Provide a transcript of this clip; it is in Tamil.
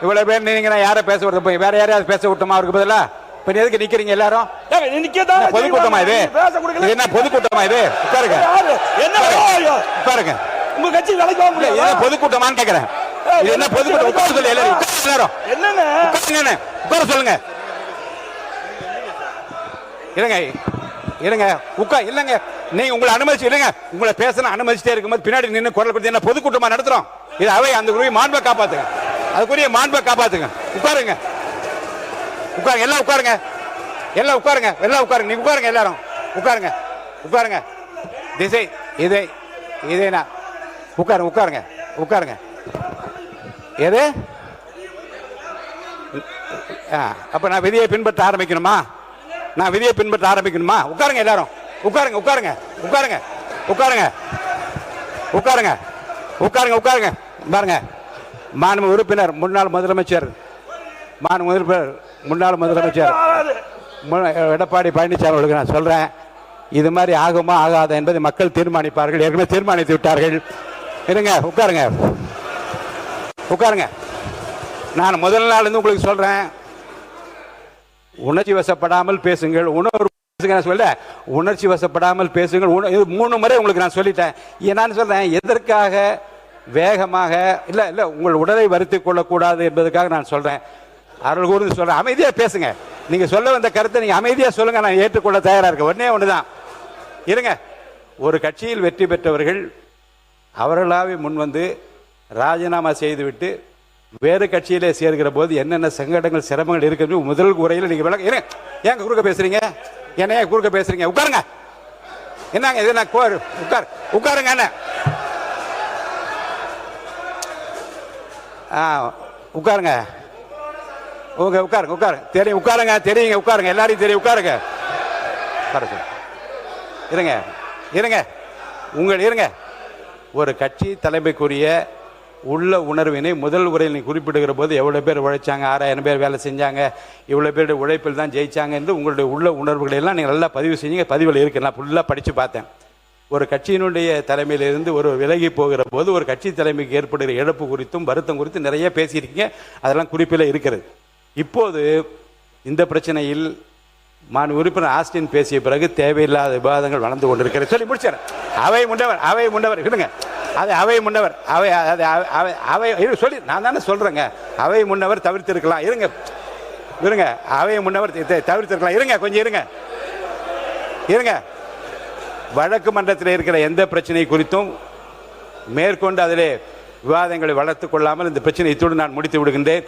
இவ்வளவு பேர் நீங்க யாரை பேச விடுறது? போய் வேற யாரையாவது பேச விட்டோமா அவருக்கு பதிலா? இப்ப எதுக்கு நிக்கிறீங்க எல்லாரும்? பொதுக்கூட்டமா இது? என்ன பொதுக்கூட்டமா இது? உட்காருங்க. உட்காருங்க. உங்க கட்சி வேலைக்கு போக முடியாது. பொதுக்கூட்டமான்னு கேக்குறேன். என்ன பொதுக்கூட்டம்? உட்கார சொல்லு எல்லாரும். என்னங்க உட்கார சொல்லுங்க. இருங்க இருங்க உட்கார். இல்லங்க நீங்க உங்களை அனுமதிச்சு இல்லங்க, உங்களை பேசணும் அனுமதிச்சுட்டே இருக்கும்போது பின்னாடி நின்று குரல் கொடுத்து என்ன பொதுக்கூட்டமா நடத்துறோம்? இது அவை அந்த குருவி மாண்பை காப்பாத்துங்க, அதுக்குரிய மாண்பை காப்பாத்துங்க. உட்காருங்க உட்காருங்க எல்லாம் உட்காருங்க எல்லாம் உட்காருங்க எல்லாம் உட்காருங்க. நீங்க உட்காருங்க எல்லாரும் உட்காருங்க உட்காருங்க. திசை இதே இதேனா உட்காருங்க உட்காருங்க உட்காருங்க. எது அப்ப நான் விதியை பின்பற்ற ஆரம்பிக்கணுமா? நான் விதியை பின்பற்ற ஆரம்பிக்கணுமா? உட்காருங்க எல்லாரும் உட்காருங்க உட்காருங்க உட்காருங்க உட்காருங்க உட்காருங்க உட்காருங்க உட்காருங்க. பாருங்க மாண்பு உறுப்பினர் முன்னாள் முதலமைச்சர் முன்னாள் முதலமைச்சர் எடப்பாடி பழனிசாமி அவர்களுக்கு நான் சொல்றேன், இது மாதிரி ஆகுமா ஆகாத என்பதை மக்கள் தீர்மானிப்பார்கள். ஏற்கனவே தீர்மானித்து விட்டார்கள். இருங்க உட்காருங்க உட்காருங்க. நான் முதல் நாள் இருந்து உங்களுக்கு சொல்றேன், உணர்ச்சி வசப்படாமல் பேசுங்கள். உணர்ச்சி வசப்படாமல் பேசுங்கள். 3 முறை உங்களுக்கு நான் சொல்லிட்டேன். நான் சொல்றேன், எதற்காக வேகமாக இல்ல இல்ல உங்கள் உடலை வருத்திக் கொள்ளக்கூடாது என்பதற்காக நான் சொல்றேன். அருள் கூர்ந்து சொல்றேன், அமைதியா பேசுங்க. நீங்க சொல்ல வந்த கருத்தை நீங்க அமைதியா சொல்லுங்க, நான் ஏற்றுக்கொள்ள தயாரா இருக்கேன். ஒன்னே ஒண்ணுதான், இருங்க. ஒரு கட்சியில் வெற்றி பெற்றவர்கள் அவர்களாவே முன் வந்து ராஜினாமா செய்துவிட்டு வேறு கட்சியிலே சேர்கிற போது என்னென்ன சங்கடங்கள் சிரமங்கள் இருக்கு முதல் உரையில் நீங்க விளக்க. ஏங்க குறுக்க பேசுறீங்க? என்ன குறுக்க பேசுறீங்க? உட்காருங்க. என்னங்க இது? உட்காருங்க. என்ன உட்காருங்க உட்காருங்க உட்காருங்க. தெரியும் உட்காருங்க, தெரியுங்க உட்காருங்க, எல்லாரையும் தெரியும் உட்காருங்க. இருங்க இருங்க உங்கள் இருங்க. ஒரு கட்சி தலைமைக்குரிய உள்ள உணர்வினை முதல் உரையில் நீ குறிப்பிடுகிற போது எவ்வளவு பேர் உழைச்சாங்க, 6000 பேர் வேலை செஞ்சாங்க, இவ்வளவு பேருடைய உழைப்பில் தான் ஜெயிச்சாங்க என்று உங்களுடைய உள்ள உணர்வுகளை எல்லாம் நீங்கள் நல்லா பதிவு செஞ்சீங்க. பதிவில் இருக்கு, நான் ஃபுல்லாக படித்து பார்த்தேன். ஒரு கட்சியினுடைய தலைமையிலிருந்து ஒரு விலகி போகிற போது ஒரு கட்சி தலைமைக்கு ஏற்படுகிற இழப்பு குறித்தும் வருத்தம் குறித்தும் நிறைய பேசியிருக்கீங்க. அதெல்லாம் குறிப்பில் இருக்கிறது. இப்போது இந்த பிரச்சனையில் உறுப்பினர் ஆஸ்டின் பேசிய பிறகு தேவையில்லாத விவாதங்கள் வளர்ந்து கொண்டிருக்கிறது. சொல்லி முடிச்சார். அவை முன்னவர் இருங்க. அது அவை முன்னவர் அவை சொல்லி நான் தானே சொல்றேங்க. அவை முன்னவர் தவிர்த்திருக்கலாம். இருங்க இருங்க. அவை முன்னவர் தவிர்த்திருக்கலாம். இருங்க கொஞ்சம் இருங்க இருங்க. வழக்கு மன்றத்தில் இருக்கிற எந்த பிரச்சனை குறித்தும் மேற்கொண்டு அதிலே விவாதங்களை வளர்த்துக் கொள்ளாமல் இந்த பிரச்சனை இத்துடன் நான் முடித்து விடுகின்றேன்.